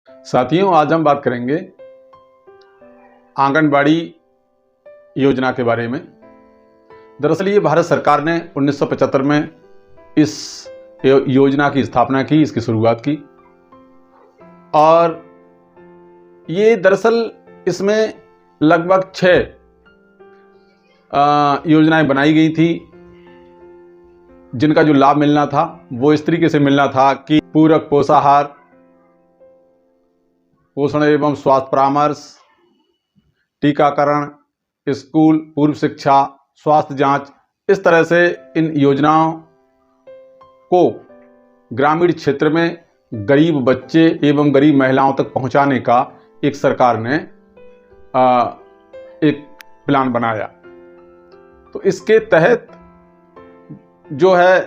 साथियों, आज हम बात करेंगे आंगनबाड़ी योजना के बारे में। दरअसल ये भारत सरकार ने 1975 में इस योजना की स्थापना की, इसकी शुरुआत की। और ये दरअसल इसमें लगभग 6 योजनाएं बनाई गई थी, जिनका जो लाभ मिलना था वो इस तरीके से मिलना था कि पूरक पोषाहार, पोषण एवं स्वास्थ्य परामर्श, टीकाकरण, स्कूल पूर्व शिक्षा, स्वास्थ्य जांच। इस तरह से इन योजनाओं को ग्रामीण क्षेत्र में गरीब बच्चे एवं गरीब महिलाओं तक पहुंचाने का एक सरकार ने एक प्लान बनाया। तो इसके तहत जो है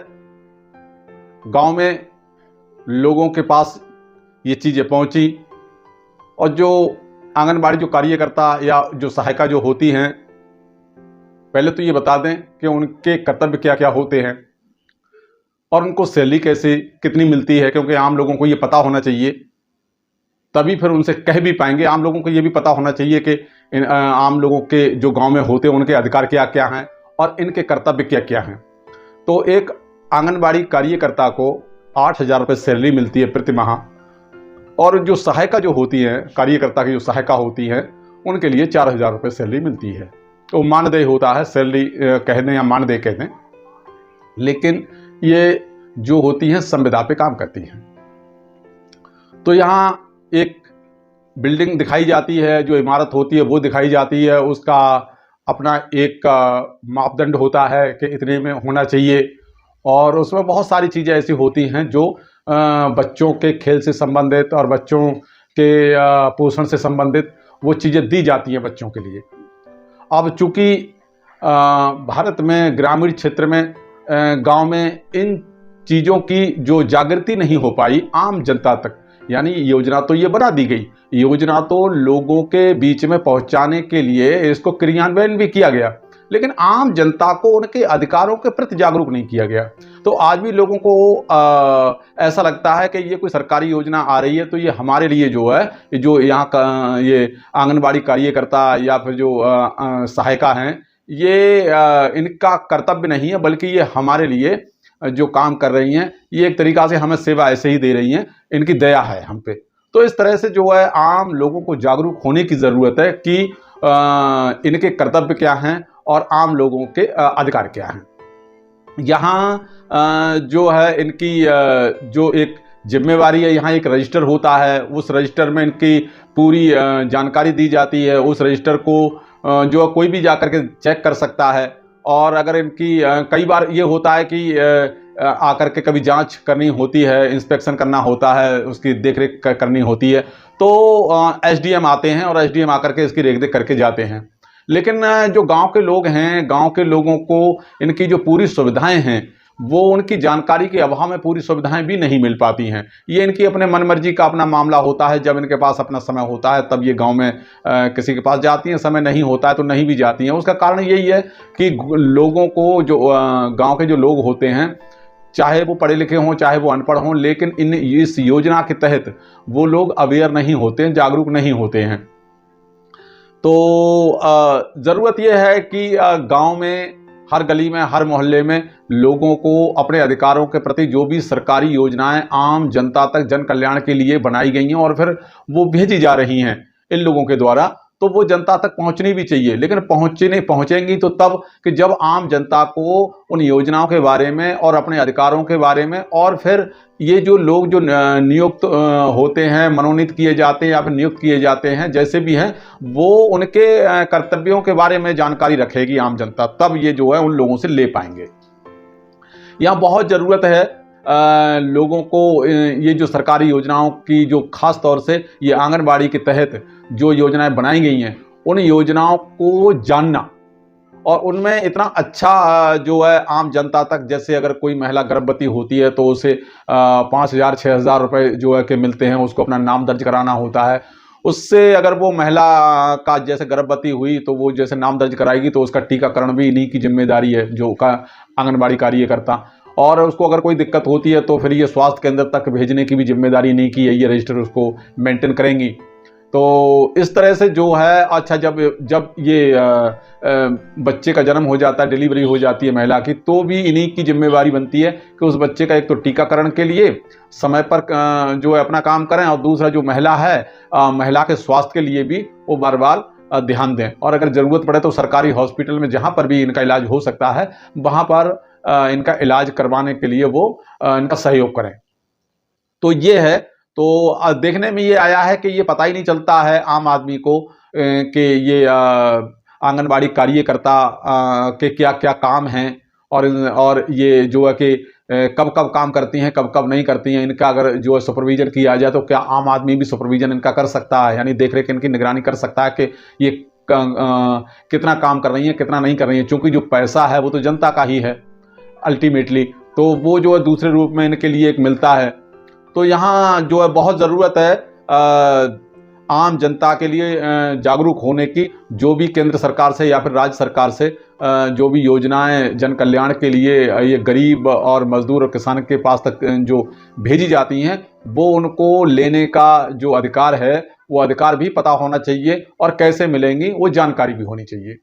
गांव में लोगों के पास ये चीज़ें पहुंची, और जो आंगनबाड़ी जो कार्यकर्ता या जो सहायिका जो होती हैं, पहले तो ये बता दें कि उनके कर्तव्य क्या क्या होते हैं और उनको सैलरी कैसे कितनी मिलती है, क्योंकि आम लोगों को ये पता होना चाहिए, तभी फिर उनसे कह भी पाएंगे। आम लोगों को ये भी पता होना चाहिए कि आम लोगों के जो गांव में होते हैं उनके अधिकार क्या क्या हैं और इनके कर्तव्य क्या क्या हैं। तो एक आंगनबाड़ी कार्यकर्ता को 8,000 रुपये सैलरी मिलती है प्रति माह, और जो सहायिका जो होती है, कार्यकर्ता की जो सहायिका होती है, उनके लिए 4,000 रुपये सैलरी मिलती है। तो मानदेय होता है, सैलरी कह दें या मानदेय कह दें, लेकिन ये जो होती हैं संविदा पे काम करती हैं। तो यहाँ एक बिल्डिंग दिखाई जाती है, जो इमारत होती है वो दिखाई जाती है, उसका अपना एक मापदंड होता है कि इतने में होना चाहिए, और उसमें बहुत सारी चीज़ें ऐसी होती हैं जो बच्चों के खेल से संबंधित और बच्चों के पोषण से संबंधित वो चीज़ें दी जाती हैं बच्चों के लिए। अब चूँकि भारत में ग्रामीण क्षेत्र में गांव में इन चीज़ों की जो जागृति नहीं हो पाई आम जनता तक, यानी योजना तो ये बना दी गई, योजना तो लोगों के बीच में पहुंचाने के लिए इसको क्रियान्वयन भी किया गया, लेकिन आम जनता को उनके अधिकारों के प्रति जागरूक नहीं किया गया। तो आज भी लोगों को ऐसा लगता है कि ये कोई सरकारी योजना आ रही है तो ये हमारे लिए जो है, जो यहाँ का ये आंगनबाड़ी कार्यकर्ता या फिर जो सहायिका हैं, ये इनका कर्तव्य नहीं है, बल्कि ये हमारे लिए जो काम कर रही हैं, ये एक तरीक़ा से हमें सेवा ऐसे ही दे रही हैं, इनकी दया है हम पे। तो इस तरह से जो है आम लोगों को जागरूक होने की ज़रूरत है कि इनके कर्तव्य क्या हैं और आम लोगों के अधिकार क्या हैं। यहाँ जो है इनकी जो एक जिम्मेवारी है, यहाँ एक रजिस्टर होता है, उस रजिस्टर में इनकी पूरी जानकारी दी जाती है। उस रजिस्टर को जो कोई भी जा कर के चेक कर सकता है, और अगर इनकी कई बार ये होता है कि आकर के कभी जांच करनी होती है, इंस्पेक्शन करना होता है, उसकी देखरेख करनी होती है, तो एसडीएम आते हैं और एसडीएम आकर के इसकी रेख करके जाते हैं। लेकिन जो गांव के लोग हैं, गांव के लोगों को इनकी जो पूरी सुविधाएं हैं वो उनकी जानकारी के अभाव में पूरी सुविधाएं भी नहीं मिल पाती हैं। ये इनकी अपने मनमर्जी का अपना मामला होता है, जब इनके पास अपना समय होता है तब ये गांव में किसी के पास जाती हैं, समय नहीं होता है तो नहीं भी जाती हैं। उसका कारण यही है कि लोगों को, जो गांव के जो लोग होते हैं, चाहे वो पढ़े लिखे हों चाहे वो अनपढ़ हों, लेकिन इस योजना के तहत वो लोग अवेयर नहीं होते हैं, जागरूक नहीं होते हैं। तो ज़रूरत यह है कि गांव में, हर गली में, हर मोहल्ले में लोगों को अपने अधिकारों के प्रति जो भी सरकारी योजनाएं आम जनता तक जन कल्याण के लिए बनाई गई हैं और फिर वो भेजी जा रही हैं इन लोगों के द्वारा, तो वो जनता तक पहुंचनी भी चाहिए। लेकिन पहुंचेंगी तो तब कि जब आम जनता को उन योजनाओं के बारे में और अपने अधिकारों के बारे में, और फिर ये जो लोग जो नियुक्त होते हैं, मनोनीत किए जाते हैं या फिर नियुक्त किए जाते हैं, जैसे भी हैं, वो उनके कर्तव्यों के बारे में जानकारी रखेगी आम जनता, तब ये जो है उन लोगों से ले पाएंगे। यहाँ बहुत ज़रूरत है लोगों को ये जो सरकारी योजनाओं की, जो खास तौर से ये आंगनबाड़ी के तहत जो योजनाएं बनाई गई हैं, उन योजनाओं को जानना और उनमें इतना अच्छा जो है आम जनता तक, जैसे अगर कोई महिला गर्भवती होती है तो उसे 5,000 6,000 रुपये जो है कि मिलते हैं, उसको अपना नाम दर्ज कराना होता है। उससे अगर वो महिला का जैसे गर्भवती हुई तो वो जैसे नाम दर्ज कराएगी तो उसका टीकाकरण भी इन्हीं की जिम्मेदारी है, जो का आंगनबाड़ी कार्यकर्ता। और उसको अगर कोई दिक्कत होती है तो फिर ये स्वास्थ्य केंद्र तक भेजने की भी जिम्मेदारी नहीं की है, ये रजिस्टर उसको मेंटेन करेंगी। तो इस तरह से जो है, अच्छा जब जब ये बच्चे का जन्म हो जाता है, डिलीवरी हो जाती है महिला की, तो भी इन्हीं की जिम्मेवारी बनती है कि उस बच्चे का एक तो टीकाकरण के लिए समय पर जो है अपना काम करें, और दूसरा जो महिला है, महिला के स्वास्थ्य के लिए भी वो बार बार ध्यान दें, और अगर ज़रूरत पड़े तो सरकारी हॉस्पिटल में जहाँ पर भी इनका इलाज हो सकता है वहाँ पर इनका इलाज करवाने के लिए वो इनका सहयोग करें। तो ये है। तो देखने में ये आया है कि ये पता ही नहीं चलता है आम आदमी को कि ये आंगनबाड़ी कार्यकर्ता के क्या क्या काम हैं, और ये जो है कि कब कब काम करती हैं, कब कब नहीं करती हैं। इनका अगर जो है सुपरविजन किया जाए तो क्या आम आदमी भी सुपरविजन इनका कर सकता है, यानी देख रेख इनकी निगरानी कर सकता है कि ये कितना काम कर रही हैं, कितना नहीं कर रही हैं। चूंकि जो पैसा है वो तो जनता का ही है अल्टीमेटली, तो वो जो है दूसरे रूप में इनके लिए एक मिलता है। तो यहाँ जो है बहुत ज़रूरत है आम जनता के लिए जागरूक होने की, जो भी केंद्र सरकार से या फिर राज्य सरकार से जो भी योजनाएं जन कल्याण के लिए ये गरीब और मजदूर और किसान के पास तक जो भेजी जाती हैं, वो उनको लेने का जो अधिकार है वो अधिकार भी पता होना चाहिए, और कैसे मिलेंगी वो जानकारी भी होनी चाहिए।